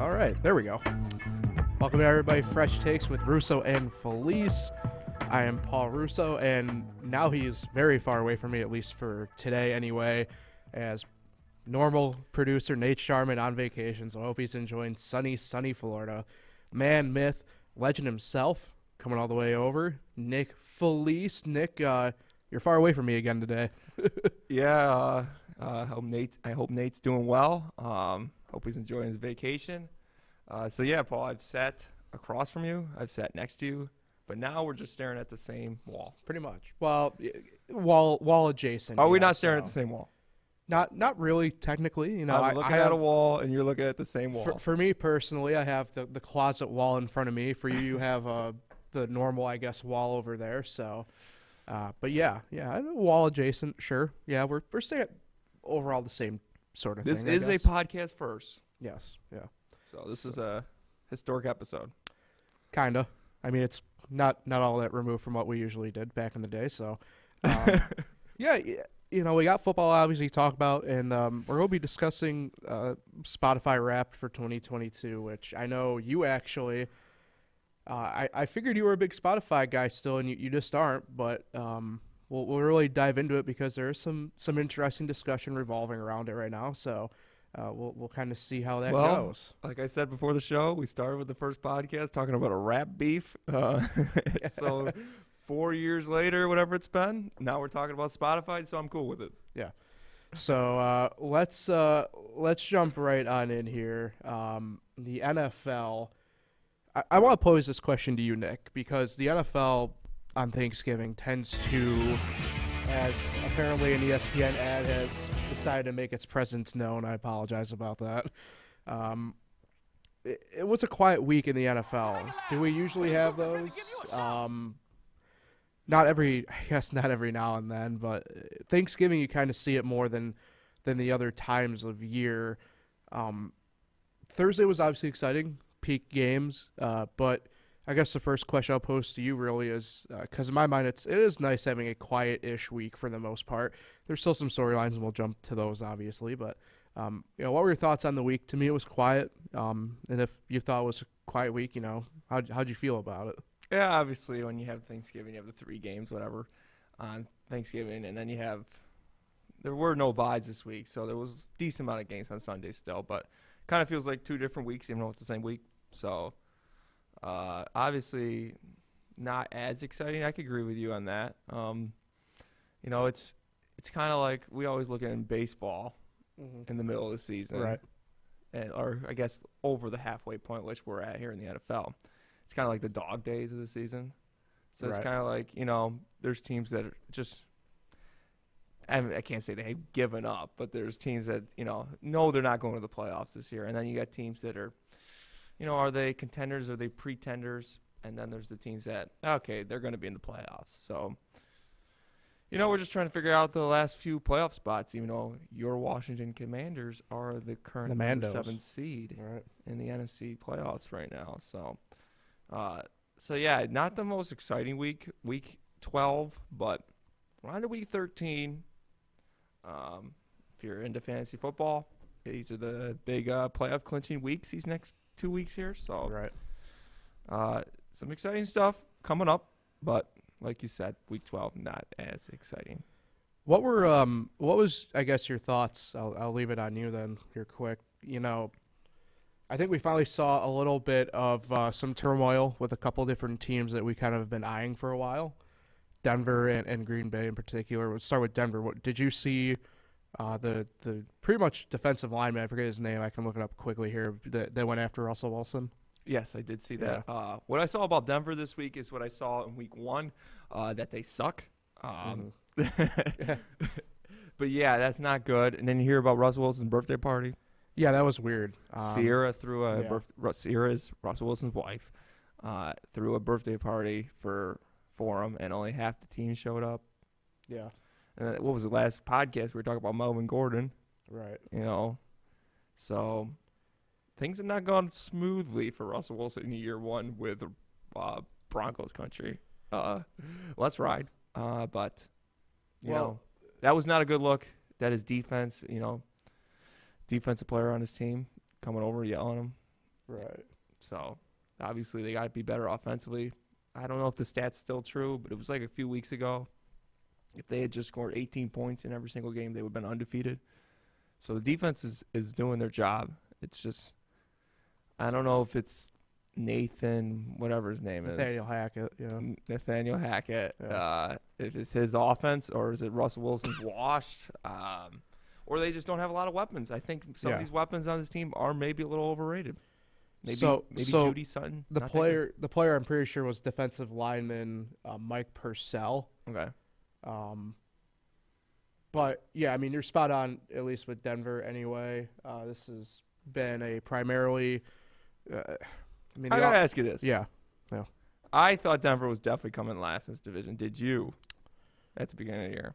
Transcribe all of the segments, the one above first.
All right, there we go. Welcome to everybody, Fresh Takes with Russo and Felice. I am Paul Russo, and now he's very far away from me, at least for today anyway, as normal producer Nate Sharman on vacation, so I hope he's enjoying sunny Florida. Man, myth, legend himself, coming all the way over, Nick Felice. Nick, you're far away from me again today. Yeah, I hope Nate's doing well. Hope he's enjoying his vacation. So yeah, Paul, I've sat across from you. I've sat next to you, but now we're just staring at the same wall. Pretty much. Well, wall adjacent. Are we not staring at the same wall? Not really, technically. You know, I'm looking at a wall, and you're looking at the same wall. For me personally, I have the closet wall in front of me. For you, you have the normal, I guess, wall over there. So, but yeah, wall adjacent, sure. Yeah, we're staying at overall the same sort of this thing. This is a podcast first. Yes, yeah. So this is a historic episode. Kinda. I mean, it's not all that removed from what we usually did back in the day. So, yeah. You know, we got football obviously to talk about, and we're going to be discussing Spotify Wrapped for 2022, which I know you actually I figured you were a big Spotify guy still, and you just aren't, but we'll really dive into it because there is some interesting discussion revolving around it right now, so we'll kind of see how that goes. Like I said before the show, we started with the first podcast talking about a rap beef. So 4 years later, whatever it's been, now we're talking about Spotify, so I'm cool with it. Yeah. So let's jump right on in here. The NFL. I want to pose this question to you, Nick, because the NFL on Thanksgiving tends to, as apparently an ESPN ad has decided to make its presence known. I apologize about that. It was a quiet week in the NFL. Do we usually have those? Not every now and then, but Thanksgiving you kind of see it more than the other times of year. Thursday was obviously exciting, peak games, but I guess the first question I'll pose to you really is, because in my mind it is nice having a quiet-ish week for the most part. There's still some storylines, and we'll jump to those obviously, but you know, what were your thoughts on the week? To me, it was quiet, and if you thought it was a quiet week, you know, how'd you feel about it? Yeah, obviously, when you have Thanksgiving, you have the 3 games, whatever, on Thanksgiving, and then there were no byes this week, so there was a decent amount of games on Sunday still, but kind of feels like 2 different weeks, even though it's the same week. So, obviously, not as exciting. I could agree with you on that. You know, it's kind of like we always look at in baseball in the middle of the season, right? Or I guess over the halfway point, which we're at here in the NFL. It's kind of like the dog days of the season. So It's kind of like, you know, there's teams that are just, I can't say they've given up, but there's teams that, you know they're not going to the playoffs this year. And then you got teams that are, you know, are they contenders? Are they pretenders? And then there's the teams that, okay, they're going to be in the playoffs. So, you know, we're just trying to figure out the last few playoff spots, even though your Washington Commanders are the current number 7 seed in the NFC playoffs right now. So yeah, not the most exciting week 12, but we're on to week 13. If you're into fantasy football, these are the big playoff clinching weeks, these next 2 weeks here. So some exciting stuff coming up, but like you said, week 12 not as exciting. What was, I guess, your thoughts? I'll leave it on you then here quick. You know, I think we finally saw a little bit of some turmoil with a couple different teams that we kind of have been eyeing for a while. Denver and Green Bay in particular. We'll start with Denver. Did you see the pretty much defensive lineman, I forget his name, I can look it up quickly here, that went after Russell Wilson? Yes, I did see that. What I saw about Denver this week is what I saw in week 1, that they suck. But yeah, that's not good. And then you hear about Russell Wilson's birthday party. Yeah, that was weird. Sierra threw Sierra is Russell Wilson's wife, threw a birthday party for him, and only half the team showed up. Yeah. And what was the last podcast? We were talking about Melvin Gordon. Right. You know, so things have not gone smoothly for Russell Wilson in year 1 with Broncos country. Let's ride. But, you know, that was not a good look. That is defense, you know, defensive player on his team coming over, yelling him. Right. So obviously they got to be better offensively. I don't know if the stat's still true, but it was like a few weeks ago. If they had just scored 18 points in every single game, they would have been undefeated. So the defense is doing their job. It's just, I don't know if it's Nathan, whatever his name Nathaniel Hackett, yeah. Nathaniel Hackett. Yeah. If it's his offense or is it Russell Wilson's washed? Or they just don't have a lot of weapons. I think some of these weapons on this team are maybe a little overrated. Maybe Judy Sutton. The player I'm pretty sure was defensive lineman Mike Purcell. Okay. But yeah, I mean you're spot on at least with Denver anyway. This has been a primarily. I gotta ask you this. Yeah. I thought Denver was definitely coming last in this division. Did you? At the beginning of the year.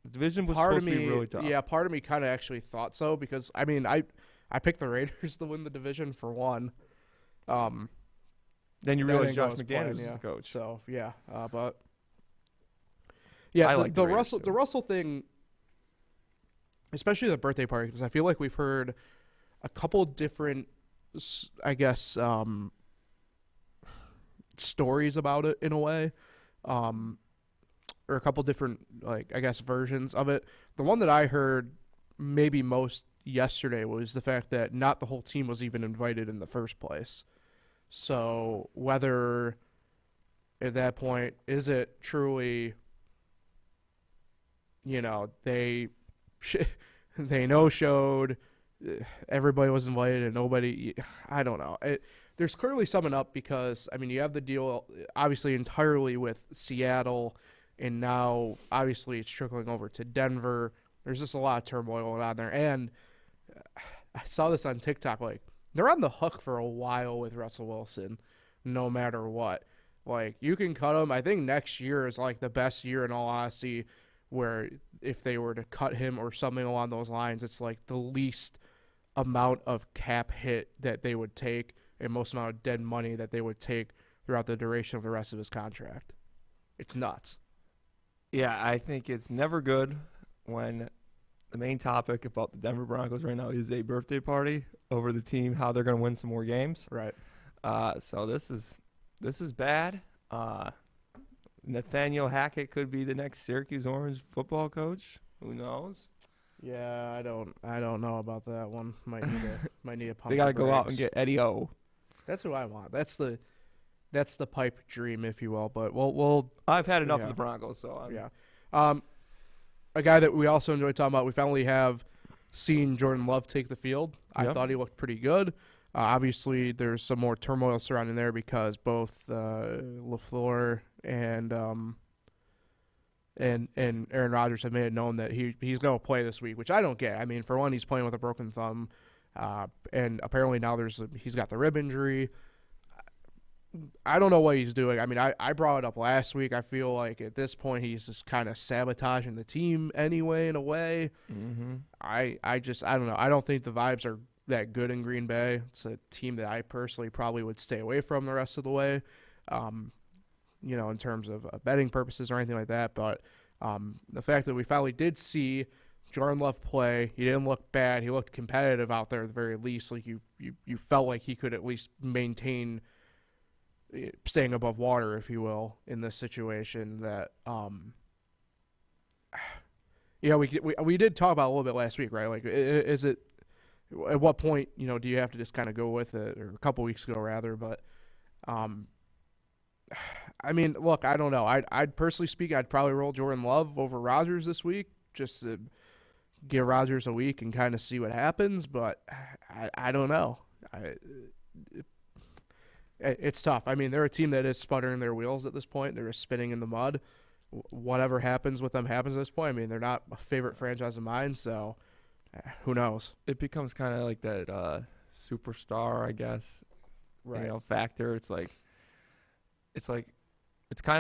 The division was supposed to be really tough. Yeah, part of me kind of actually thought so because I mean I picked the Raiders to win the division for one. Then you realize Josh McDaniels is the coach. So yeah, but yeah, the Russell thing, especially the birthday party, because I feel like we've heard a couple different, I guess, stories about it in a way, or a couple different, like, I guess, versions of it. The one that I heard maybe most yesterday was the fact that not the whole team was even invited in the first place. So whether at that point, is it truly, they no-showed, everybody was invited and nobody, I don't know. There's clearly summing up because, I mean, you have the deal obviously entirely with Seattle, and now obviously it's trickling over to Denver. There's just a lot of turmoil going on there. And I saw this on TikTok, like, they're on the hook for a while with Russell Wilson, no matter what. Like, you can cut him. I think next year is, like, the best year, in all honesty, where if they were to cut him or something along those lines, it's, like, the least amount of cap hit that they would take and most amount of dead money that they would take throughout the duration of the rest of his contract. It's nuts. Yeah, I think it's never good when the main topic about the Denver Broncos right now is a birthday party over the team, how they're going to win some more games. Right. So this is bad. Nathaniel Hackett could be the next Syracuse Orange football coach. Who knows? Yeah, I don't know about that one. Might need a pump. They got to go out and get Eddie O. That's who I want. That's the pipe dream, if you will. But we'll I've had enough of the Broncos, so yeah. A guy that we also enjoy talking about. We finally have seen Jordan Love take the field. I thought he looked pretty good. Obviously, there's some more turmoil surrounding there because both LaFleur and Aaron Rodgers have made it known that he's going to play this week, which I don't get. I mean, for one, he's playing with a broken thumb, and apparently now he's got the rib injury. I don't know what he's doing. I mean, I brought it up last week. I feel like at this point he's just kind of sabotaging the team anyway, in a way. Mm-hmm. I don't know. I don't think the vibes are that good in Green Bay. It's a team that I personally probably would stay away from the rest of the way, in terms of betting purposes or anything like that. But the fact that we finally did see Jordan Love play, he didn't look bad. He looked competitive out there at the very least. Like you felt like he could at least maintain staying above water, if you will, in this situation. That we did talk about a little bit last week, right? Like, is it at what point do you have to just kind of go with it, or a couple weeks ago rather? But I mean, look, I don't know. I'd personally speaking, I'd probably roll Jordan Love over Rodgers this week, just to give Rodgers a week and kind of see what happens. But I don't know. It's tough. I mean, they're a team that is sputtering their wheels at this point. They're just spinning in the mud. Whatever happens with them happens at this point. I mean, they're not a favorite franchise of mine, so who knows? It becomes kind of like that superstar, I guess, right? Factor. It's kind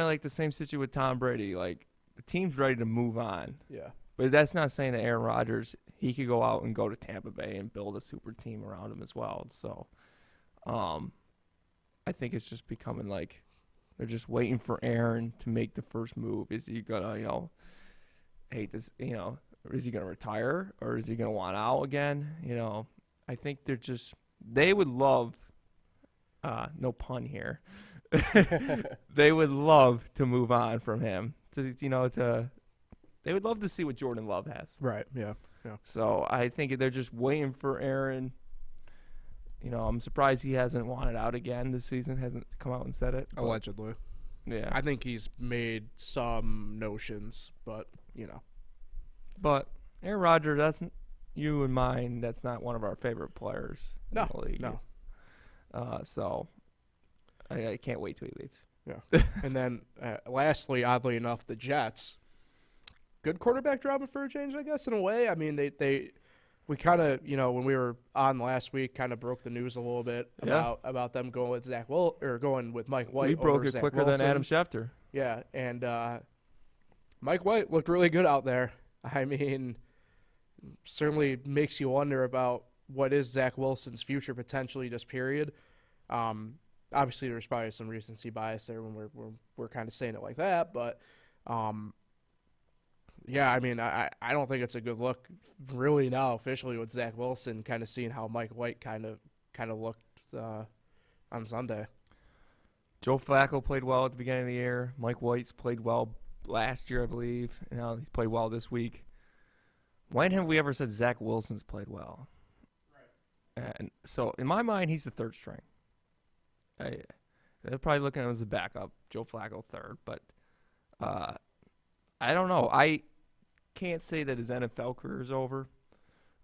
of like the same situation with Tom Brady. Like, the team's ready to move on. Yeah. But that's not saying that Aaron Rodgers, he could go out and go to Tampa Bay and build a super team around him as well. So, I think it's just becoming like they're just waiting for Aaron to make the first move. Is he gonna, is he gonna retire, or is he gonna want out again? I think they would love, no pun here, they would love to move on from him. They would love to see what Jordan Love has. Right, yeah. So I think they're just waiting for Aaron. I'm surprised he hasn't wanted out again this season, hasn't come out and said it. Allegedly. Yeah. I think he's made some notions, but, But Aaron Rodgers, that's you and mine, that's not one of our favorite players in the league. No. So I can't wait till he leaves. Yeah. And then lastly, oddly enough, the Jets. Good quarterback drama for a change, I guess, in a way. I mean, we kind of, when we were on last week, kind of broke the news a little bit about them going with going with Mike White. We broke it Zach quicker Wilson. than Adam Schefter. Yeah, and Mike White looked really good out there. I mean, certainly makes you wonder about what is Zach Wilson's future potentially, just period. Obviously, there's probably some recency bias there when we're kind of saying it like that, but yeah, I mean, I don't think it's a good look really now officially with Zach Wilson, kind of seeing how Mike White kind of looked on Sunday. Joe Flacco played well at the beginning of the year. Mike White's played well last year, I believe. And now he's played well this week. When have we ever said Zach Wilson's played well? Right. And so in my mind, he's the third string. They're probably looking at him as a backup. Joe Flacco third, but I don't know. I can't say that his NFL career is over,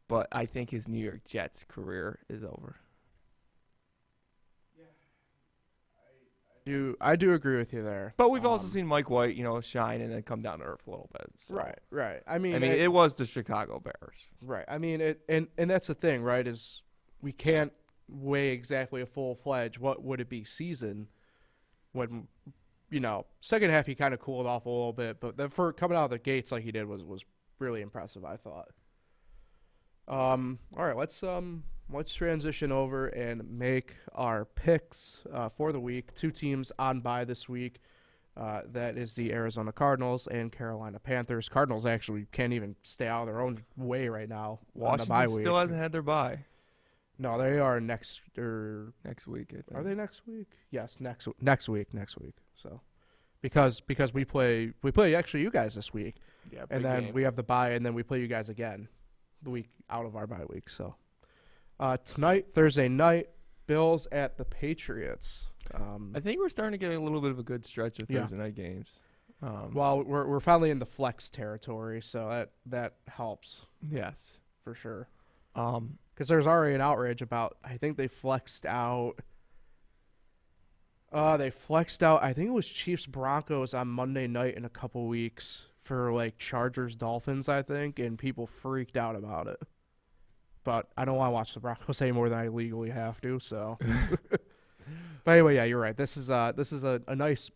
but I think his New York Jets career is over. I do agree with you there. But we've also seen Mike White, shine and then come down to earth a little bit. So. Right. I mean, it was the Chicago Bears. Right. I mean, and that's the thing, right? Is we can't weigh exactly a full-fledged what would it be season when second half he kind of cooled off a little bit, but then for coming out of the gates like he did was really impressive, I thought. All right, let's transition over and make our picks for the week. Two teams on bye this week. That is the Arizona Cardinals and Carolina Panthers. Cardinals actually can't even stay out of their own way right now. Washington still hasn't had their bye. No, they are next week. Are they next week? Yes, next week. So, because we play actually you guys this week, and then game. We have the bye, and then we play you guys again the week out of our bye week. So, tonight, Thursday night, Bills at the Patriots. I think we're starting to get a little bit of a good stretch of Thursday night games. Well, we're finally in the flex territory, so that helps. Yes, for sure. Because there's already an outrage about, I think they flexed out. I think it was Chiefs Broncos on Monday night in a couple weeks for like Chargers Dolphins, I think, and people freaked out about it. But I don't want to watch the Broncos any more than I legally have to. So, but anyway, yeah, you're right. This is a nice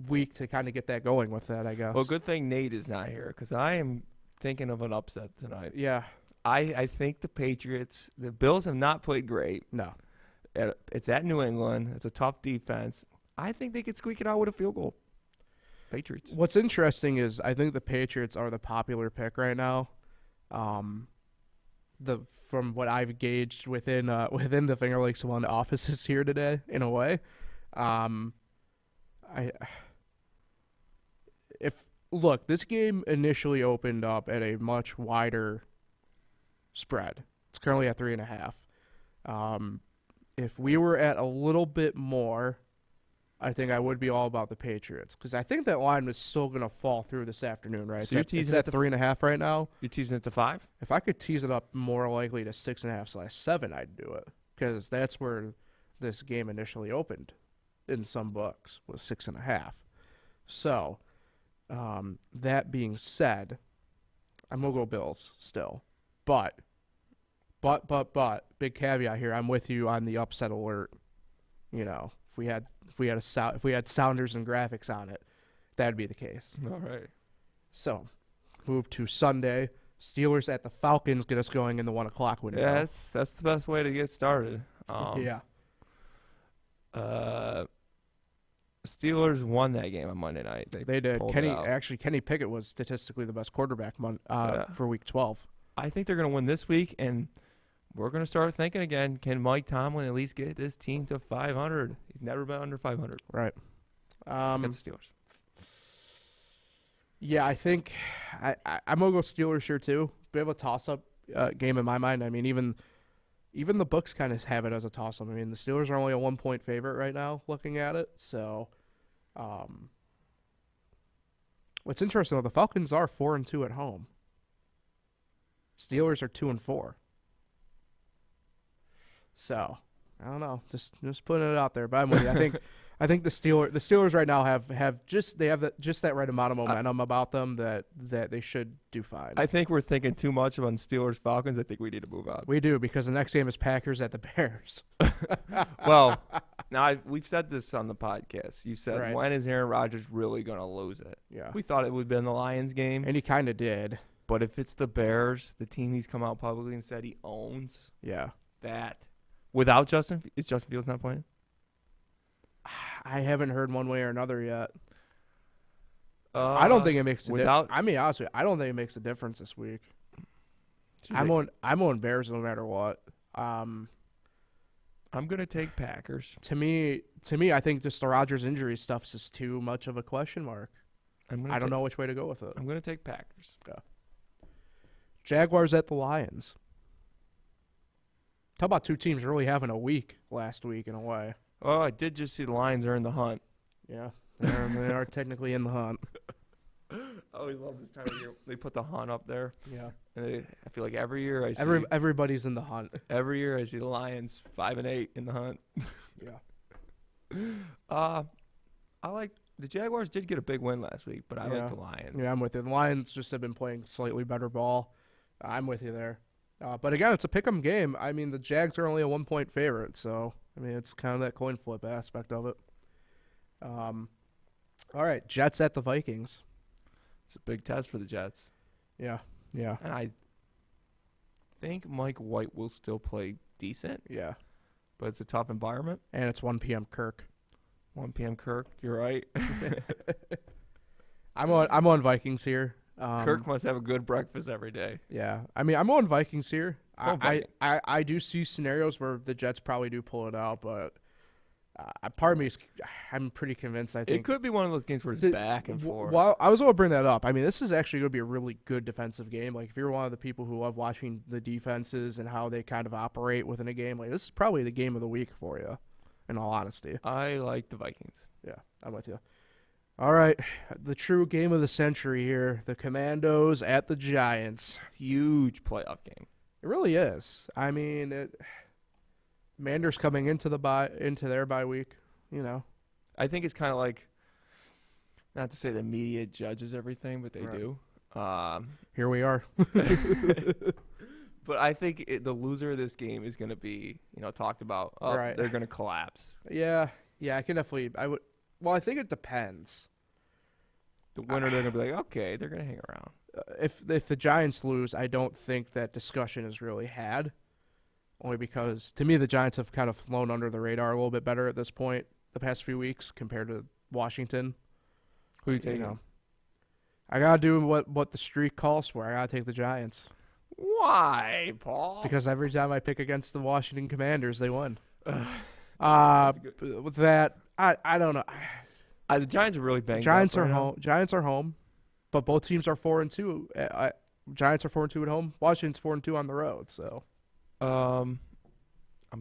week to kind of get that going with that, I guess. Well, good thing Nate is not here because I am thinking of an upset tonight. Yeah. I think the Bills have not played great. No. It's at New England. It's a tough defense. I think they could squeak it out with a field goal. Patriots. What's interesting is I think the Patriots are the popular pick right now. From what I've gauged within the Finger Lakes One offices here today, in a way. Look, this game initially opened up at a much wider spread. It's currently at 3.5. If we were at a little bit more, I think I would be all about the Patriots because I think that line is still going to fall through this afternoon, right? So it's at 3.5 right now. You're teasing it to 5? If I could tease it up more likely to 6.5/7, I'd do it because that's where this game initially opened in some books was 6.5. So, that being said, I'm going to go Bills still. But, big caveat here. I'm with you on the upset alert. If we had sounders and graphics on it, that'd be the case. All right. So, move to Sunday. Steelers at the Falcons get us going in the 1:00 window. Yeah, that's the best way to get started. Yeah. Steelers won that game on Monday night. They did. Kenny Pickett was statistically the best quarterback for Week 12. I think they're going to win this week, and we're going to start thinking again, can Mike Tomlin at least get this team to 500? He's never been under 500. Right. Against the Steelers. Yeah, I think I'm going to go Steelers here too. Bit of a toss-up game in my mind. I mean, even the books kind of have it as a toss-up. I mean, the Steelers are only a 1-point favorite right now looking at it. So, what's interesting, though, the Falcons are 4-2 at home. Steelers are 2-4. So, I don't know. Just putting it out there. But I'm with you. I think the Steelers right now have just that right amount of momentum about them that they should do fine. I think we're thinking too much about Steelers Falcons. I think we need to move on. We do, because the next game is Packers at the Bears. Well, now we've said this on the podcast. You said, right. When is Aaron Rodgers really going to lose it? Yeah. We thought it would have been the Lions game. And he kind of did. But if it's the Bears, the team he's come out publicly and said he owns, yeah, that without Justin, is Justin Fields not playing? I haven't heard one way or another yet. I don't think it makes a difference. I mean, honestly, I don't think it makes a difference this week. I'm on Bears no matter what. I'm gonna take Packers. To me, I think just the Rodgers injury stuff is just too much of a question mark. I don't know which way to go with it. I'm gonna take Packers. Okay. Jaguars at the Lions. Talk about two teams really having a week last week in a way. Oh, I did just see the Lions are in the hunt. Yeah, they are technically in the hunt. I always love this time of year. They put the hunt up there. Yeah, and I feel like every year I see everybody's in the hunt. Every year I see the Lions 5-8 in the hunt. Yeah. I like the Jaguars did get a big win last week, but I like the Lions. Yeah, I'm with you. The Lions just have been playing slightly better ball. I'm with you there. But again, it's a pick'em game. I mean, the Jags are only a 1-point favorite, so I mean, it's kind of that coin flip aspect of it. All right, Jets at the Vikings. It's a big test for the Jets. Yeah. And I think Mike White will still play decent. Yeah. But it's a tough environment. And it's 1 p.m. Kirk. 1 p.m. Kirk, you're right. I'm on Vikings here. Kirk must have a good breakfast every day. Yeah. I mean, I'm on Vikings here. I do see scenarios where the Jets probably do pull it out, but part of me I'm pretty convinced. I think it could be one of those games where it's back and forth. Well, I was going to bring that up. I mean, this is actually going to be a really good defensive game. Like, if you're one of the people who love watching the defenses and how they kind of operate within a game, like, this is probably the game of the week for you, in all honesty. I like the Vikings. Yeah, I'm with you. All right, the true game of the century here, the Commandos at the Giants. Huge playoff game. It really is. I mean, Commanders coming into their bye week, you know. I think it's kind of like, not to say the media judges everything, but they do. Here we are. But I think the loser of this game is going to be, talked about. Right. They're going to collapse. Yeah, I can definitely. Well, I think it depends. The winner, they're going to be like, okay, they're going to hang around. If the Giants lose, I don't think that discussion is really had. Only because, to me, the Giants have kind of flown under the radar a little bit better at this point the past few weeks compared to Washington. Who are you taking? I got to do what the streak calls for. I got to take the Giants. Why, Paul? Because every time I pick against the Washington Commanders, they win. With that, I don't know. The Giants are really banged Giants up are home. Giants are home, but both teams are 4-2. Giants are 4-2 at home. Washington's 4-2 on the road. So, I'm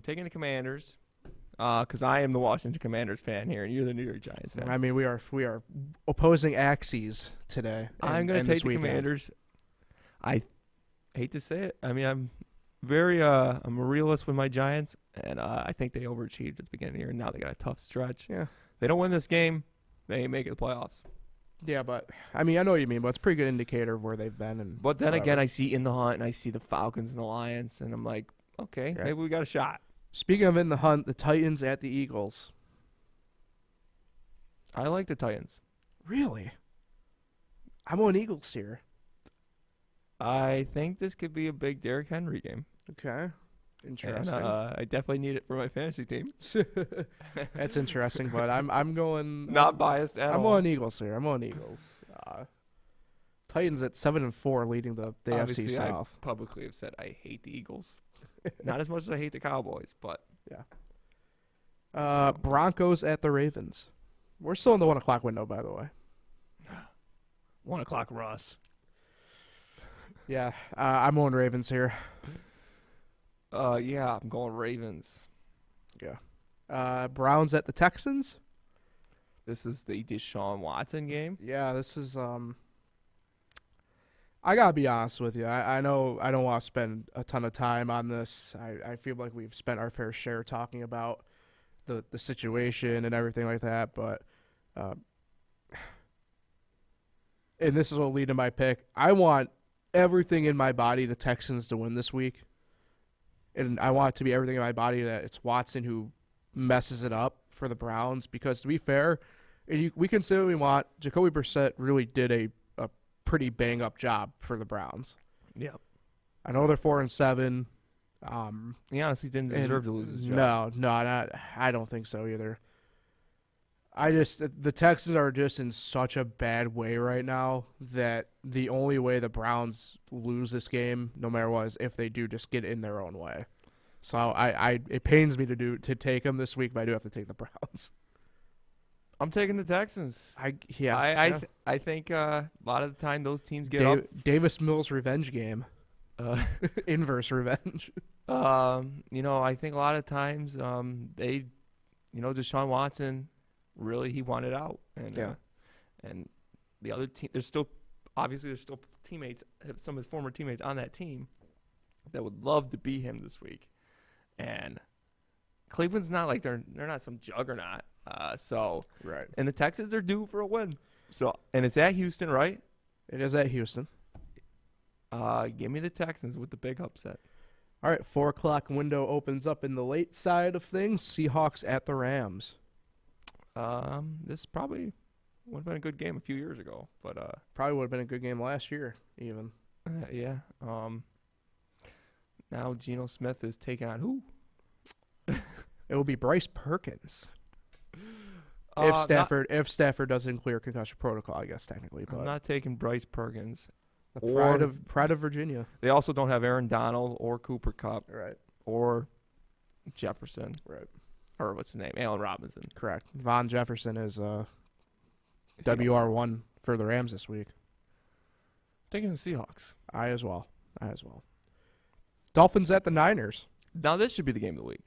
taking the Commanders because I am the Washington Commanders fan here, and you're the New York Giants fan. I mean, we are opposing axes today. I'm going to take the Commanders. I hate to say it. I mean, I'm a realist with my Giants, and I think they overachieved at the beginning of the year, and now they got a tough stretch. Yeah. They don't win this game, they ain't making the playoffs. Yeah, but I mean, I know what you mean, but it's a pretty good indicator of where they've been. But then again, I see in the hunt, and I see the Falcons and the Lions, and I'm like, okay, maybe we got a shot. Speaking of in the hunt, the Titans at the Eagles. I like the Titans. Really? I'm on Eagles here. I think this could be a big Derrick Henry game. Okay. Interesting. And, I definitely need it for my fantasy team. That's interesting, but I'm going. Not biased at all. I'm on Eagles here. I'm on Eagles. Titans at 7-4, leading the AFC South. I publicly have said I hate the Eagles. Not as much as I hate the Cowboys, but Broncos at the Ravens. We're still in the 1 o'clock window, by the way. 1 o'clock Russ. Yeah, I'm on Ravens here. Yeah, I'm going Ravens. Yeah. Browns at the Texans. This is the Deshaun Watson game. Yeah, this is I gotta be honest with you. I know I don't want to spend a ton of time on this. I feel like we've spent our fair share talking about the situation and everything like that, but and this will lead to my pick. I want everything in my body the Texans to win this week. And I want it to be everything in my body that it's Watson who messes it up for the Browns. Because to be fair, we can say what we want. Jacoby Brissett really did a pretty bang-up job for the Browns. Yep. I know they're 4-7. He honestly didn't deserve to lose his job. No, I don't think so either. The Texans are just in such a bad way right now that the only way the Browns lose this game, no matter what, is if they do just get in their own way. So it pains me to take them this week, but I do have to take the Browns. I'm taking the Texans. I think a lot of the time those teams get up. Davis Mills revenge game. Inverse revenge. I think a lot of times Deshaun Watson really he wanted out, and the other team there's still teammates, some of his former teammates on that team that would love to be him this week, and Cleveland's not like they're not some juggernaut. Right. And the Texans are due for a win. So and it's at Houston, right? It is at Houston. Give me the Texans with the big upset. All right, 4 o'clock window opens up in the late side of things. Seahawks at the Rams. This probably would have been a good game a few years ago, but probably would have been a good game last year, even. Yeah. Now Geno Smith is taking on who? It will be Bryce Perkins. If Stafford doesn't clear concussion protocol, I guess technically. But I'm not taking Bryce Perkins. The pride of Virginia. They also don't have Aaron Donald or Cooper Kupp. Right. Or Jefferson. Right. Or what's his name? Allen Robinson. Correct. Von Jefferson is WR1 for the Rams this week. Taking the Seahawks. I as well. Dolphins at the Niners. Now this should be the game of the week.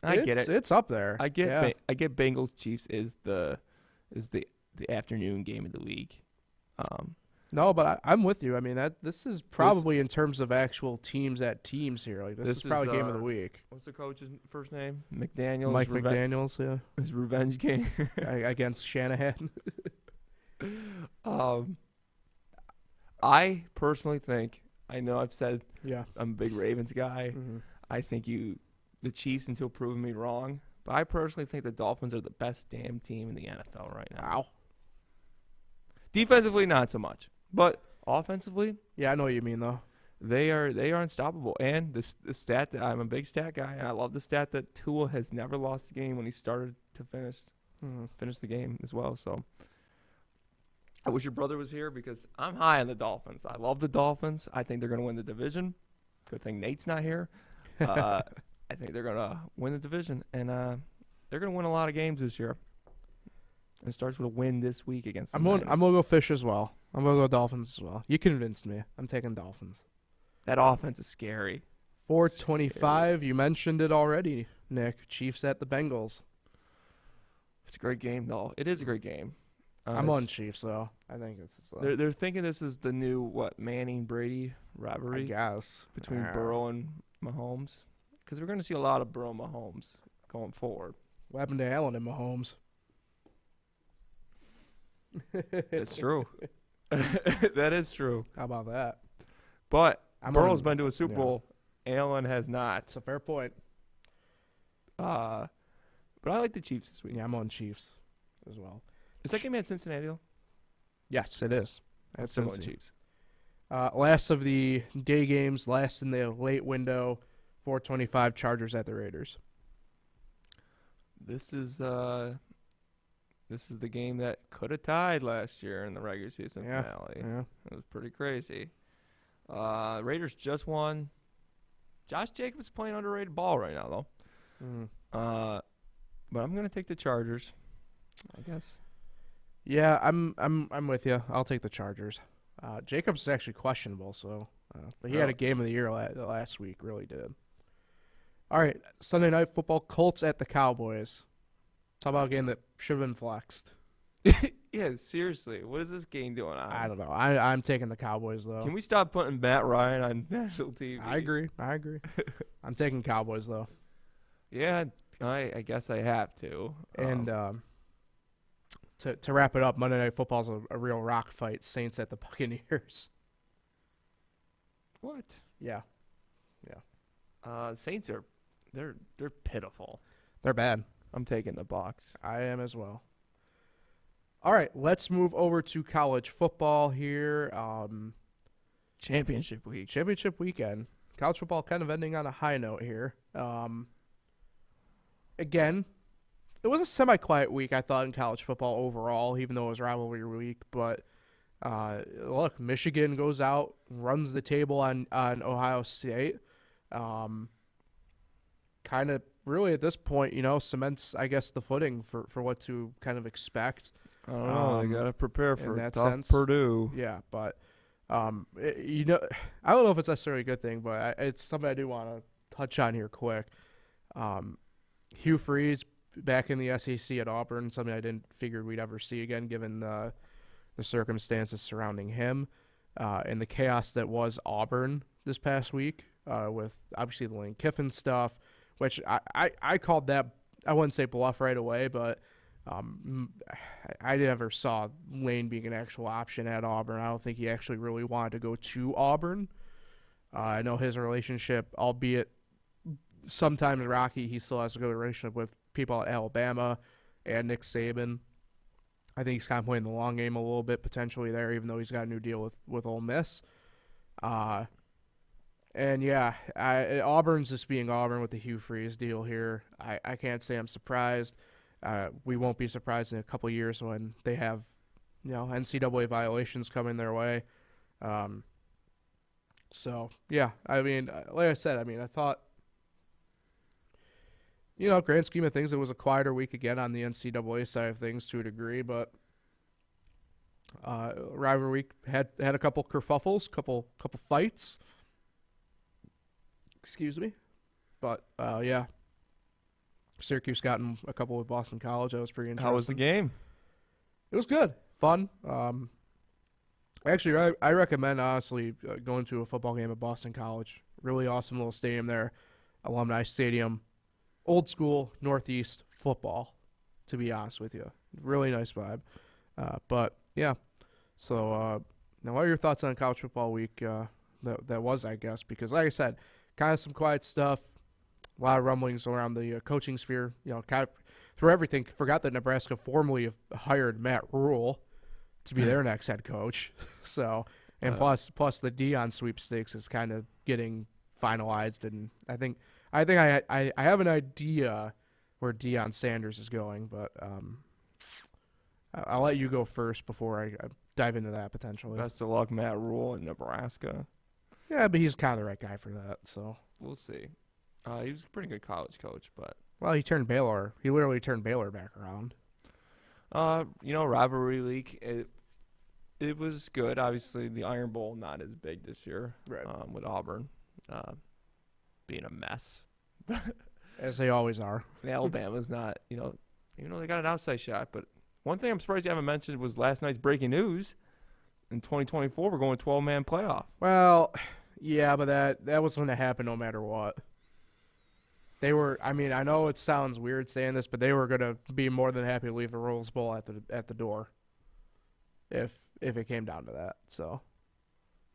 I get it. It's up there. I get Bengals Chiefs is the afternoon game of the week. No, but I'm with you. I mean this is probably in terms of actual teams here. Like this is probably game of the week. What's the coach's first name? McDaniels. Mike McDaniels. Yeah. His revenge game against Shanahan. I personally think. I know I've said. Yeah. I'm a big Ravens guy. Mm-hmm. I think the Chiefs until proving me wrong. But I personally think the Dolphins are the best damn team in the NFL right now. Wow. Defensively, not so much. But offensively, yeah, I know what you mean though. They are unstoppable. And the stat that I'm a big stat guy, and I love the stat that Tua has never lost a game when he started to finish the game as well. So I wish your brother was here because I'm high on the Dolphins. I love the Dolphins. I think they're going to win the division. Good thing Nate's not here. I think they're going to win the division, and they're going to win a lot of games this year. And it starts with a win this week against the Niners. I'm going to go Fish as well. I'm going to go Dolphins as well. You convinced me. I'm taking Dolphins. That offense is scary. 425. You mentioned it already, Nick. Chiefs at the Bengals. It's a great game, though. It is a great game. I'm on Chiefs, though. I think it's. They're thinking this is the new Manning Brady rivalry. I guess between Burrow and Mahomes, because we're going to see a lot of Burrow and Mahomes going forward. What happened to Allen and Mahomes? It's true. That is true. How about that? But Burrow's been to a Super Bowl. Allen has not. It's a fair point. But I like the Chiefs this week. Yeah, I'm on Chiefs as well. Is that game at Cincinnati? Yes, it is. That's the Chiefs. Last of the day games, last in the late window, 425 Chargers at the Raiders. This is the game that could have tied last year in the regular season finale. Yeah. It was pretty crazy. Raiders just won. Josh Jacobs playing underrated ball right now, though. Mm. But I'm gonna take the Chargers, I guess. Yeah, I'm with you. I'll take the Chargers. Jacobs is actually questionable, so but he had a game of the year last week. Really did. All right, Sunday Night Football, Colts at the Cowboys. Talk about a game that should have been flexed. Yeah, seriously, what is this game doing? I don't know. I'm taking the Cowboys though. Can we stop putting Matt Ryan on national TV? I agree. I'm taking Cowboys though. Yeah, I guess I have to. And to wrap it up, Monday Night Football's a real rock fight. Saints at the Buccaneers. What? Yeah. Saints are they're pitiful. They're bad. I'm taking the Bucs. I am as well. All right, let's move over to college football here. Championship week. Championship weekend. College football kind of ending on a high note here. Again, it was a semi-quiet week, I thought, in college football overall, even though it was rivalry week. But look, Michigan goes out, runs the table on Ohio State. Kind of really at this point, cements, I guess, the footing for what to kind of expect. I don't know. They got to prepare for that tough sense. Purdue. Yeah, but I don't know if it's necessarily a good thing, but it's something I do want to touch on here quick. Hugh Freeze back in the SEC at Auburn, something I didn't figure we'd ever see again, given the circumstances surrounding him and the chaos that was Auburn this past week with obviously the Lane Kiffin stuff, which I called that, I wouldn't say bluff right away, but I never saw Lane being an actual option at Auburn. I don't think he actually really wanted to go to Auburn. I know his relationship, albeit sometimes rocky, he still has a good relationship with people at Alabama and Nick Saban. I think he's kind of playing the long game a little bit potentially there, even though he's got a new deal with Ole Miss. And yeah, Auburn's just being Auburn with the Hugh Freeze deal here. I can't say I'm surprised. We won't be surprised in a couple of years when they have, NCAA violations coming their way. So yeah, I mean, like I said, I thought, grand scheme of things, it was a quieter week again on the NCAA side of things to a degree, but rivalry week had a couple kerfuffles, couple fights. Excuse me, but yeah. Syracuse got in a couple with Boston College. That was pretty interesting. How was the game? It was good, fun. Actually, I recommend honestly going to a football game at Boston College. Really awesome little stadium there, Alumni Stadium, old school Northeast football. To be honest with you, really nice vibe. But yeah, so now what are your thoughts on college football week? That was, I guess, because like I said, kind of some quiet stuff. A lot of rumblings around the coaching sphere, kind of through everything. Forgot that Nebraska formally hired Matt Rule to be their next head coach. So, and plus the Deion sweepstakes is kind of getting finalized, and I think I have an idea where Deion Sanders is going, but I'll let you go first before I dive into that potentially. Best of luck, Matt Rule in Nebraska. Yeah, but he's kind of the right guy for that, so we'll see. He was a pretty good college coach, but he literally turned Baylor back around. Rivalry week, it was good. Obviously, the Iron Bowl not as big this year, right? With Auburn being a mess, as they always are. And Alabama's not, even though they got an outside shot. But one thing I'm surprised you haven't mentioned was last night's breaking news. In 2024, we're going 12-man playoff. Well, yeah, but that was going to happen no matter what. They were. I know it sounds weird saying this, but they were going to be more than happy to leave the Rose Bowl at the door, if it came down to that. So,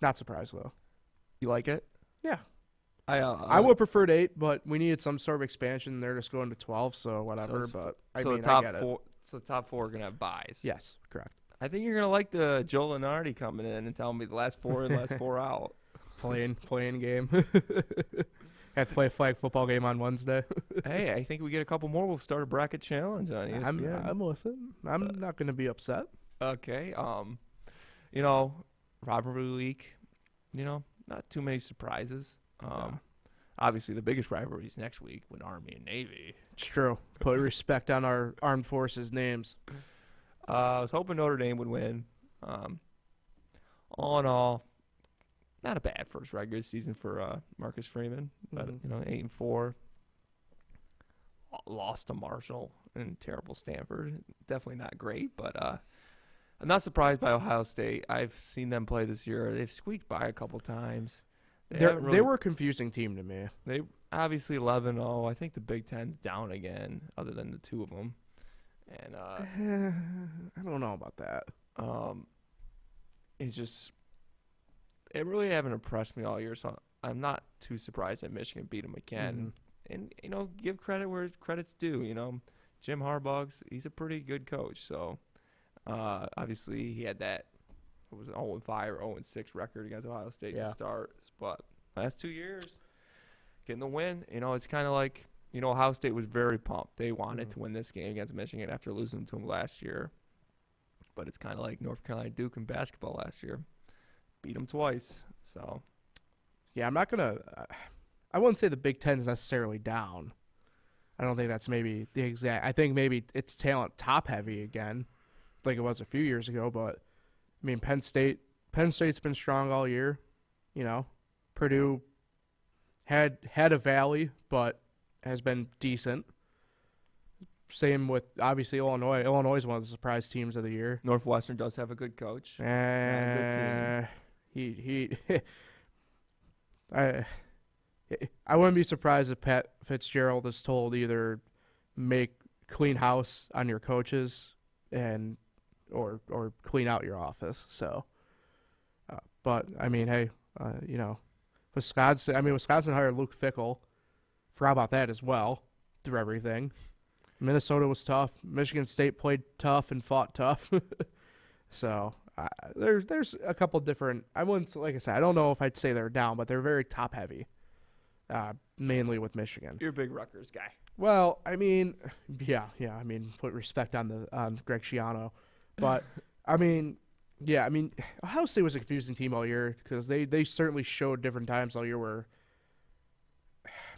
not surprised though. You like it? Yeah. I would prefer 8, but we needed some sort of expansion. They're just going to 12, so whatever. I get it. So the top 4 are going to have buys. Yes, correct. I think you're going to like the Joe Lenardi coming in and telling me the last 4 out. Playing game. Have to play a flag football game on Wednesday. Hey, I think we get a couple more. We'll start a bracket challenge on ESPN. I'm with it. I'm not going to be upset. Okay. Rivalry week. Not too many surprises. obviously the biggest rivalry is next week with Army and Navy. It's true. Put respect on our armed forces names. I was hoping Notre Dame would win. All in all, not a bad first regular season for Marcus Freeman, but 8-4. Lost to Marshall and terrible Stanford. Definitely not great, but I'm not surprised by Ohio State. I've seen them play this year. They've squeaked by a couple times. They were a confusing team to me. They obviously 11-0. I think the Big Ten's down again, other than the two of them. And I don't know about that. It's just it really haven't impressed me all year. So I'm not too surprised that Michigan beat them again. And give credit where credit's due. Jim Harbaugh's he's a pretty good coach. So obviously he had that. It was an 0-5 or 0-6 record against Ohio State to start. But last 2 years, getting the win, it's kind of like, Ohio State was very pumped. They wanted to win this game against Michigan after losing to them last year. But it's kind of like North Carolina Duke in basketball last year. Beat them twice. So, yeah, I'm not going to I wouldn't say the Big Ten's necessarily down. I don't think that's maybe the exact. I think maybe it's talent top heavy again, like it was a few years ago, but I mean, Penn State's been strong all year. Purdue had a valley, but has been decent. Same with obviously Illinois. Illinois is one of the surprise teams of the year. Northwestern does have a good coach. Good team. I wouldn't be surprised if Pat Fitzgerald is told either make clean house on your coaches or clean out your office. So, but I mean, hey, Wisconsin hired Luke Fickell. Forgot about that as well through everything. Minnesota was tough. Michigan State played tough and fought tough. So there's a couple different. I wouldn't, like I said, I don't know if I'd say they're down, but they're very top heavy. Mainly with Michigan. You're a big Rutgers guy. Well, I mean, yeah. I mean, put respect on Greg Schiano. But, Ohio State was a confusing team all year because they certainly showed different times all year where,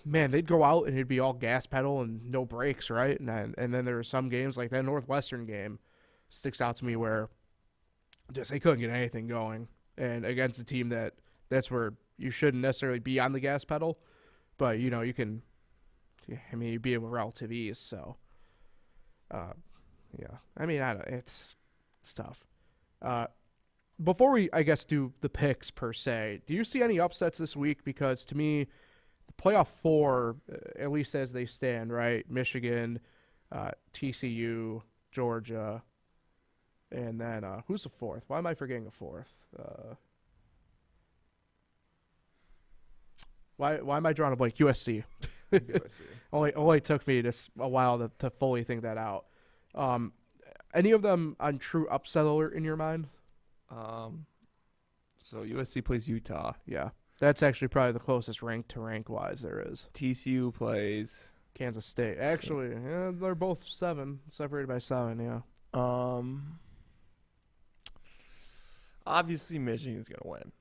man, they'd go out and it'd be all gas pedal and no brakes, right? And then there were some games like that Northwestern game sticks out to me where just they couldn't get anything going. And against a team that's where you shouldn't necessarily be on the gas pedal, but, you can, you beat them with relative ease. So, yeah. I mean, it's tough. Before we, I guess, do the picks per se, do you see any upsets this week? Because to me, the playoff four, at least as they stand, right? Michigan, TCU, Georgia, and then who's the fourth? Why am I forgetting a fourth? Why am I drawing a blank? USC. USC. only took me just a while to fully think that out. Any of them on true upset alert in your mind? So USC plays Utah. Yeah, that's actually probably the closest rank to rank-wise there is. TCU plays Kansas State. Actually, yeah, they're both separated by 7, yeah. Obviously, Michigan's going to win.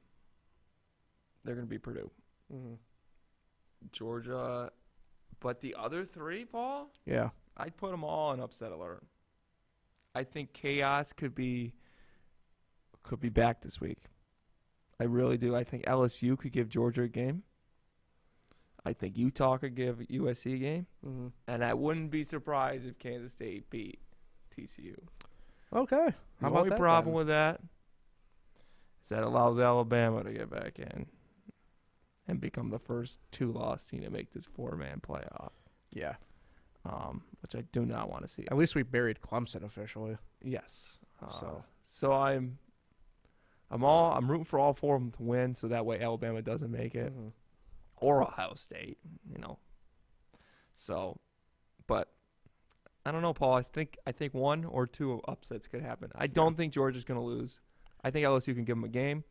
They're going to beat Purdue. Mm-hmm. Georgia. But the other 3, Paul? Yeah. I'd put them all on upset alert. I think chaos could be back this week. I really do. I think LSU could give Georgia a game. I think Utah could give USC a game. Mm-hmm. And I wouldn't be surprised if Kansas State beat TCU. Okay. The only problem with that is that allows Alabama to get back in and become the first 2-loss team to make this 4-man playoff. Yeah. Which I do not want to see. At least we buried Clemson officially. Yes. So I'm rooting for all 4 of them to win, so that way Alabama doesn't make it, or Ohio State. So, but I don't know, Paul. I think 1 or 2 upsets could happen. I don't think Georgia's going to lose. I think LSU can give them a game,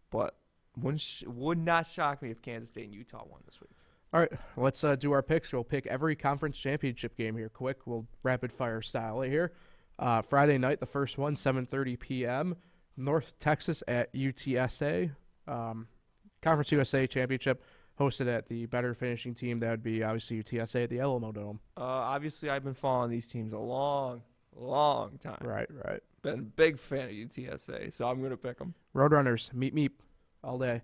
but would not shock me if Kansas State and Utah won this week. All right, let's do our picks. We'll pick every conference championship game here quick. We'll rapid-fire style it here. Friday night, the first one, 7:30 p.m., North Texas at UTSA. Conference USA Championship. hosted at the better finishing team. That would be obviously UTSA at the Alamo Dome. Obviously, I've been following these teams a long time. Right. Been a big fan of UTSA, so I'm going to pick them. Roadrunners, meep all day.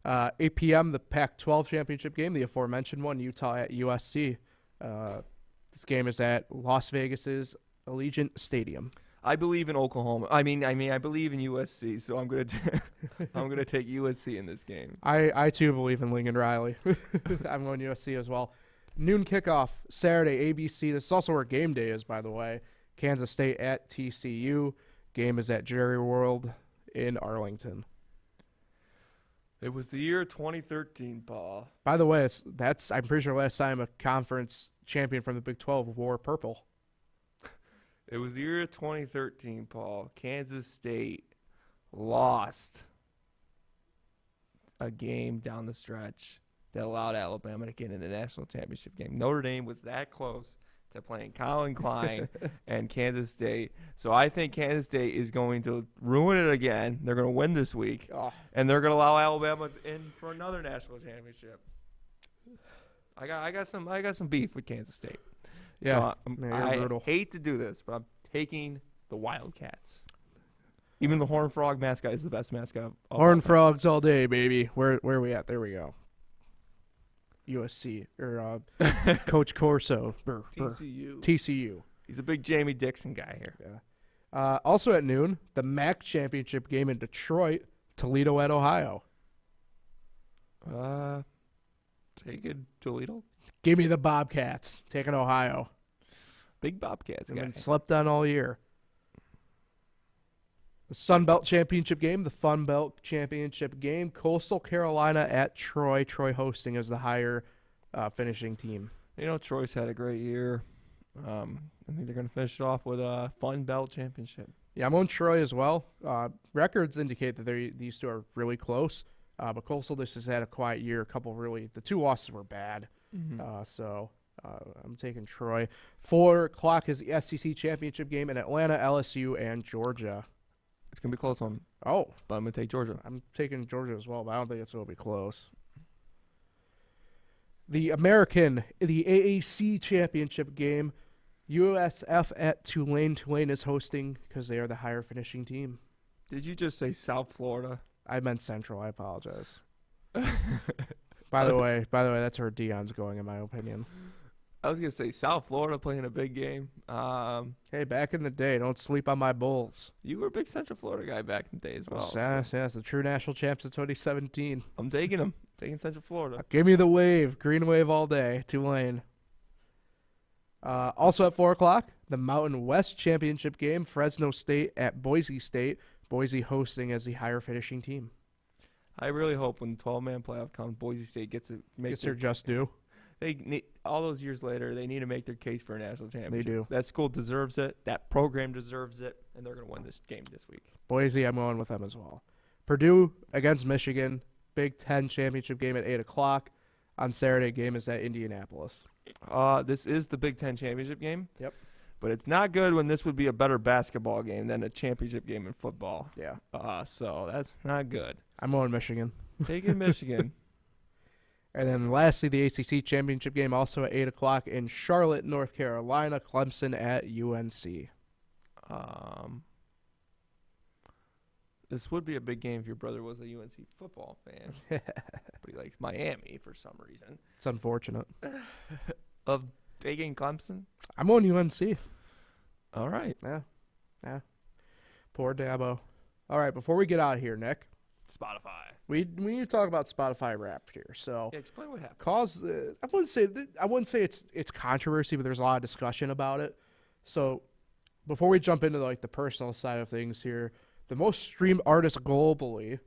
8 p.m. the Pac-12 championship game, the aforementioned one, Utah at USC. This game is at Las Vegas's Allegiant Stadium. I believe in Oklahoma. I believe in USC, so I'm gonna I'm gonna take USC in this game. I too believe in Lincoln Riley. I'm going USC as well. Noon kickoff Saturday, ABC. This is also where game day is, by the way. Kansas State at TCU. Game is at Jerry World in Arlington. It was the year 2013, Paul. By the way, I'm pretty sure last time a conference champion from the Big 12 wore purple. It was the year 2013, Paul. Kansas State lost a game down the stretch that allowed Alabama to get in the national championship game. Notre Dame was that close to playing Colin Klein and Kansas State. So I think Kansas State is going to ruin it again. They're going to win this week, and they're going to allow Alabama in for another national championship. I got some beef with Kansas State. Yeah, so I hate to do this, but I'm taking the Wildcats. Even the Horned Frog mascot is the best mascot. Horned Frogs all day, baby. Where are we at? There we go. USC or Coach Corso. TCU. He's a big Jamie Dixon guy here. Yeah. Also at noon, the MAC championship game in Detroit, Toledo at Ohio. Take it, Toledo. Give me the Bobcats. Taking Ohio. Big Bobcats guy. Been slept on all year. The Sun Belt Championship game, the Fun Belt Championship game, Coastal Carolina at Troy. Troy hosting as the higher finishing team. You know, Troy's had a great year. I think they're going to finish it off with a Fun Belt Championship. Yeah, I'm on Troy as well. Records indicate that these two are really close. But Coastal just has had a quiet year. The two losses were bad. Mm-hmm. So I'm taking Troy. 4 o'clock is the SEC Championship game in Atlanta, LSU, and Georgia. It's going to be a close one. Oh. But I'm going to take Georgia. I'm taking Georgia as well, but I don't think it's going to be close. The AAC Championship game, USF at Tulane. Tulane is hosting because they are the higher finishing team. Did you just say South Florida? I meant Central. I apologize. By the way, that's where Dion's going, in my opinion. I was going to say South Florida playing a big game. Hey, back in the day, don't sleep on my Bulls. You were a big Central Florida guy back in the day as well. Yes, the true national champs of 2017. I'm taking them. Taking Central Florida. Give me the wave. Green wave all day. Tulane. Also at 4 o'clock, the Mountain West Championship game, Fresno State at Boise State. Boise hosting as the higher finishing team. I really hope when the 12-man playoff comes, Boise State gets their just due. They need, all those years later, they need to make their case for a national championship. They do. That school deserves it. That program deserves it, and they're going to win this game this week. Boise, I'm going with them as well. Purdue against Michigan, Big Ten championship game at 8 o'clock. On Saturday, game is at Indianapolis. This is the Big Ten championship game. Yep. But it's not good when this would be a better basketball game than a championship game in football. Yeah. So that's not good. I'm going Michigan. Taking Michigan. And then lastly, the ACC championship game also at 8 o'clock in Charlotte, North Carolina. Clemson at UNC. This would be a big game if your brother was a UNC football fan. But he likes Miami for some reason. It's unfortunate. Of taking Clemson? I'm on UNC. All right. Yeah. Poor Dabo. All right, before we get out of here, Nick. Spotify. We need to talk about Spotify Wrapped here. So yeah, explain what happened. I wouldn't say it's controversy, but there's a lot of discussion about it. So before we jump into the personal side of things here, the most streamed artist globally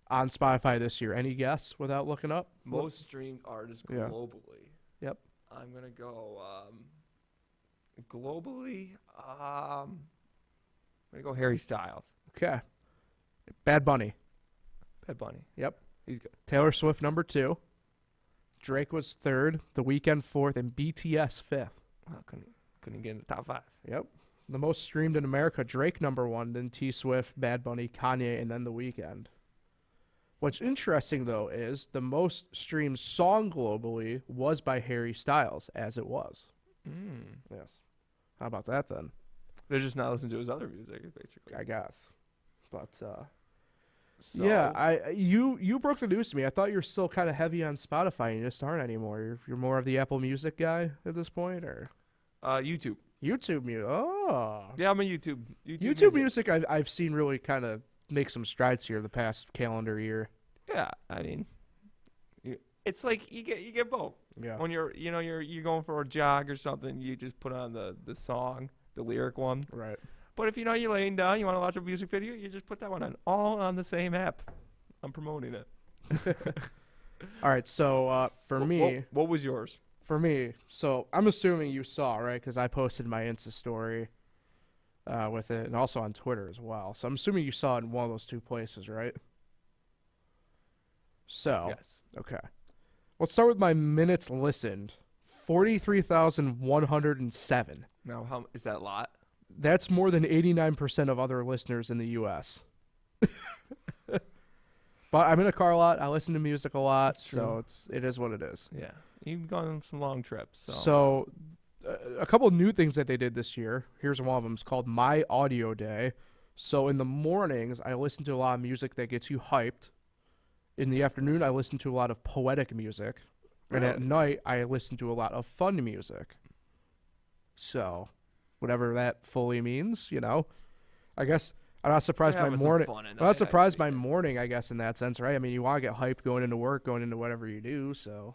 on Spotify this year. Any guess without looking up? Most streamed artist globally. Yep. I'm gonna go globally. I'm gonna go Harry Styles. Okay. Bad Bunny. Yep. He's good. Taylor Swift number 2. Drake was 3rd. The Weeknd 4th, and BTS 5th. Well, couldn't get in the top 5. Yep. The most streamed in America, Drake number 1, then T Swift, Bad Bunny, Kanye, and then The Weeknd. What's interesting, though, is the most streamed song globally was by Harry Styles, as it was. Yes. How about that, then? They're just not listening to his other music, basically. I guess. But, So, yeah, you broke the news to me. I thought you were still kind of heavy on Spotify, and you just aren't anymore. You're more of the Apple Music guy at this point, or? YouTube. YouTube music. Oh. Yeah, I'm a YouTube. YouTube music I've seen really kind of make some strides here the past calendar year. Yeah, I mean, it's like you get both. Yeah. When you're going for a jog or something, you just put on the song, the lyric one. Right. But if you're laying down, you want to watch a music video, you just put that one on, all on the same app. I'm promoting it. All right. So for me, what was yours? For me, so I'm assuming you saw, right? Because I posted my Insta story with it, and also on Twitter as well. So I'm assuming you saw it in one of those two places, right? So, Yes. Okay. Let's start with my minutes listened. 43,107. Now, how is that a lot? That's more than 89% of other listeners in the U.S. But I'm in a car a lot. I listen to music a lot, so it is what it is. Yeah. You've gone on some long trips. So a couple of new things that they did this year. Here's one of them. It's called My Audio Day. So in the mornings, I listen to a lot of music that gets you hyped. In the afternoon, I listen to a lot of poetic music. And at night, I listen to a lot of fun music. So whatever that fully means, I guess I'm not surprised by morning. I'm not surprised by morning, I guess, in that sense, right? I mean, you want to get hyped going into work, going into whatever you do. So,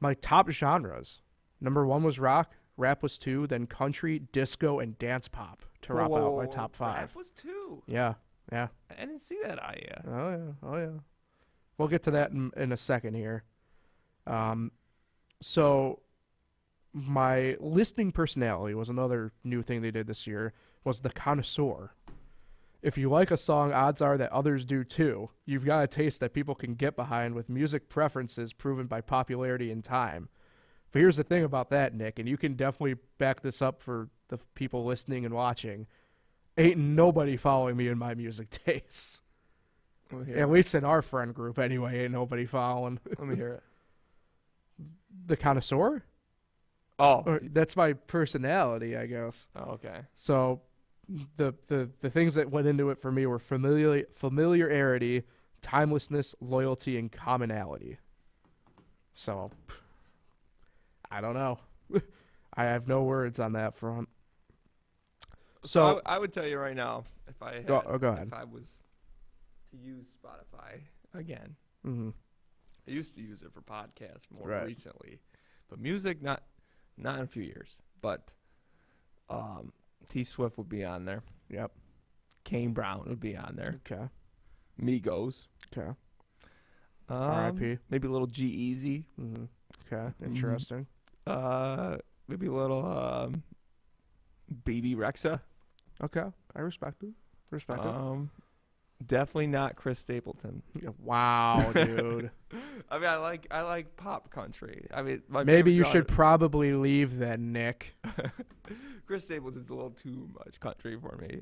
My top genres. Number 1 was rock. Rap was 2. Then country, disco, and dance pop to wrap out my top 5. Rap was 2. Yeah. I didn't see that eye yet. Oh yeah. We'll get to that in a second here. So my listening personality was another new thing they did this year, was the connoisseur. If you like a song, odds are that others do too. You've got a taste that people can get behind with music preferences proven by popularity and time. But here's the thing about that, Nick, and you can definitely back this up for the people listening and watching. Ain't nobody following me in my music tastes. At least in our friend group, anyway, ain't nobody following. Let me hear it. The connoisseur? Oh. That's my personality, I guess. Oh, okay. So the things that went into it for me were familiarity, timelessness, loyalty, and commonality. So I don't know. I have no words on that front. So I would tell you right now, if I had, go ahead. If I was to use Spotify again, Mm-hmm. I used to use it for podcasts more Right. recently, but music not in a few years. But T Swift would be on there. Yep. Kane Brown would be on there. Okay. Migos. Okay. R.I.P. Maybe a little G-Eazy. Mm-hmm. Okay. Interesting. Maybe a little Baby Rexha. Okay. I respect it. Definitely not Chris Stapleton. Wow, dude. I mean, I like pop country. I mean, Maybe you should probably leave then, Nick. Chris Stapleton's a little too much country for me.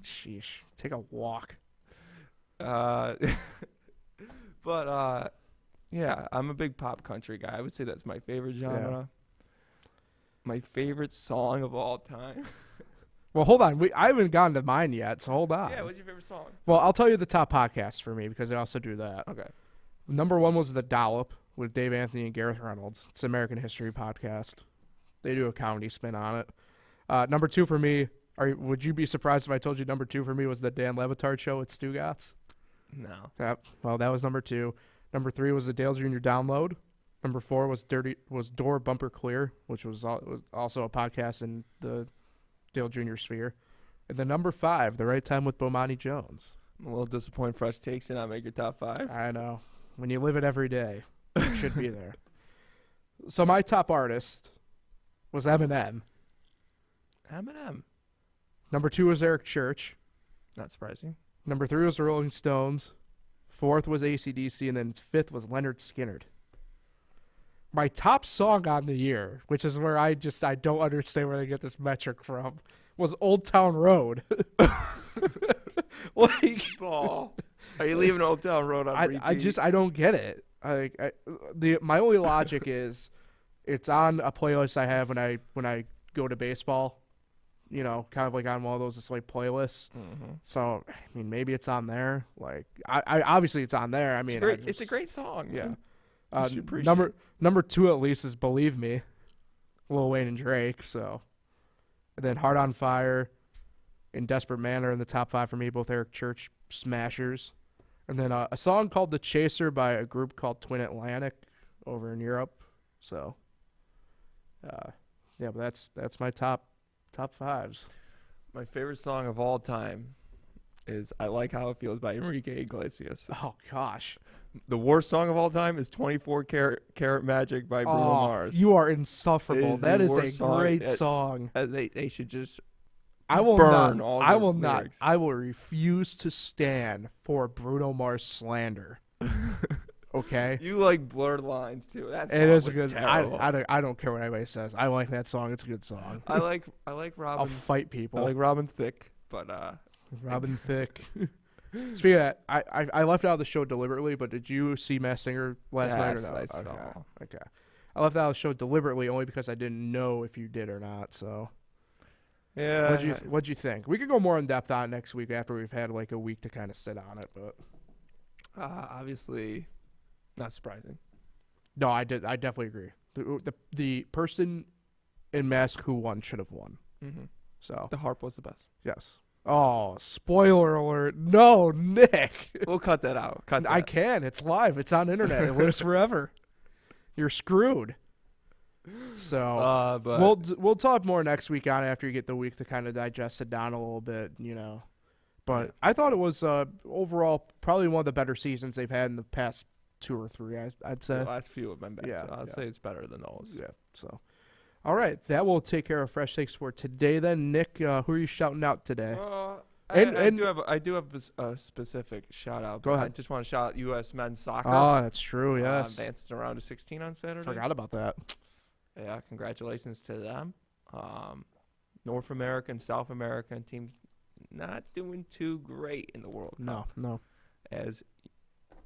Sheesh. Take a walk. But yeah, I'm a big pop country guy. I would say that's my favorite genre. Yeah. My favorite song of all time. Well, hold on. I haven't gotten to mine yet, so hold on. Yeah, what's your favorite song? Well, I'll tell you the top podcasts for me because I also do that. Okay. Number 1 was The Dollop with Dave Anthony and Gareth Reynolds. It's an American history podcast. They do a comedy spin on it. Number 2 for me, would you be surprised if I told you number 2 for me was the Dan Levitard Show with Stu Gatz? No. Yep. Well, that was number 2. Number 3 was the Dale Jr. Download. Number 4 was Door Bumper Clear, which was also a podcast in the Dale Jr. sphere. And then number 5, The Right Time with Bomani Jones. I'm a little disappointed Fresh Takes did not make your top 5. I know. When you live it every day, it should be there. So my top artist was Eminem. Eminem. Number 2 was Eric Church. Not surprising. Number 3 was the Rolling Stones. 4th was AC/DC, and then 5th was Leonard Skinner. My top song on the year, which is where I don't understand where they get this metric from, was Old Town Road. Like, Ball. Are you leaving Old Town Road on repeat? I don't get it. My only logic is it's on a playlist I have when I go to baseball. You know, kind of like on one of those display playlists. Mm-hmm. So, I mean, maybe it's on there. Like, I obviously it's on there. I mean, it's a great song. Yeah. Number 2 at least is "Believe Me," Lil Wayne and Drake. So, and then "Heart on Fire" and "Desperate Man" are in the top 5 for me. Both Eric Church smashers. And then a song called "The Chaser" by a group called Twin Atlantic over in Europe. So, yeah, but that's my top 5s. My favorite song of all time is "I Like How It Feels" by Enrique Iglesias. Oh gosh. The worst song of all time is 24 Karat Magic by Bruno Mars. You are insufferable. That is a song. great song. They should just burn all I will lyrics. not. I will refuse to stand for Bruno Mars slander. Okay? You like Blurred Lines too. That song It is was a good terrible. I don't care what anybody says. I like that song. It's a good song. I like Robin. I'll fight people. I like Robin Thicke, but Robin Thicke. Speaking of that, I left out of the show deliberately, but did you see Masked Singer last night or no? I saw. Okay. I left out of the show deliberately only because I didn't know if you did or not. So, yeah. What'd you think? We could go more in depth on it next week after we've had like a week to kind of sit on it. But obviously, not surprising. No, I definitely agree. The person in Mask who won should have won. Mm-hmm. So the harp was the best. Yes. Oh, spoiler alert! No, Nick. We'll cut that out. I can. It's live. It's on internet. It lives forever. You're screwed. So but we'll talk more next week on it after you get the week to kind of digest it down a little bit, you know. But yeah. I thought it was overall probably one of the better seasons they've had in the past 2 or 3. I'd say. The last few have been better. Yeah, So I'd say it's better than those. Yeah. So, all right, that will take care of Fresh Takes for today. Then, Nick, who are you shouting out today? I do have a specific shout out. Go ahead. I just want to shout out U.S. men's soccer. Oh, that's true. Yes. Advanced around to 16 on Saturday. Forgot about that. Yeah, congratulations to them. North American, South American teams not doing too great in the World Cup. No.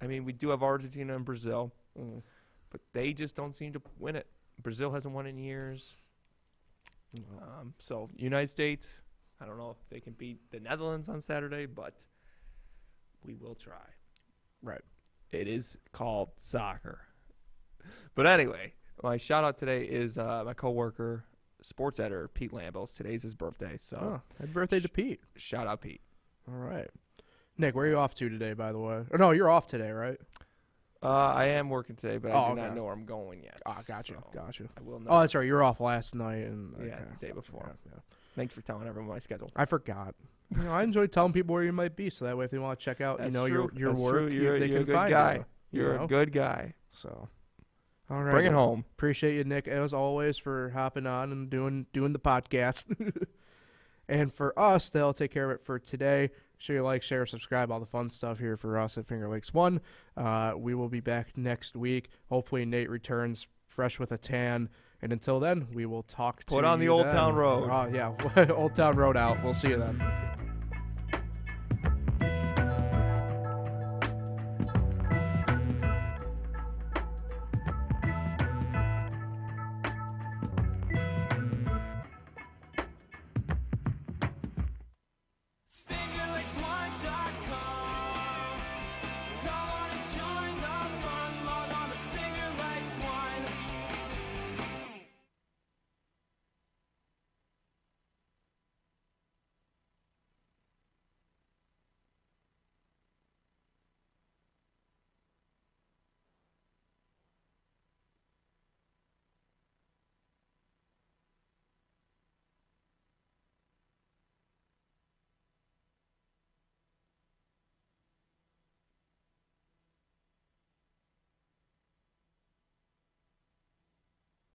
We do have Argentina and Brazil, but they just don't seem to win it. Brazil hasn't won in years. So United States, I don't know if they can beat the Netherlands on Saturday, but we will try. Right. It is called soccer. But anyway, my shout out today is my coworker, sports editor Pete Lambles. Today's his birthday, so happy birthday to Pete. Shout out Pete. All right. Nick, where are you off to today, by the way? Or no, you're off today, right? I am working today, but I do okay. not know where I'm going yet. Gotcha. I will know. Oh, that's right. You were off last night. The day before. Yeah. Thanks for telling everyone my schedule. I forgot. I enjoy telling people where you might be, so that way if they want to check out, That's your That's work, true. they you're can a good find guy. you. You're a good guy. So, all right. Bring it home. Appreciate you, Nick, as always, for hopping on and doing the podcast. And for us, they'll take care of it for today. Sure you like, share, subscribe, all the fun stuff here for us at Finger Lakes 1. We will be back next week. Hopefully Nate returns fresh with a tan. And until then, we will talk to you. Put on the Old Town Road. Yeah, Old Town Road out. We'll see you then.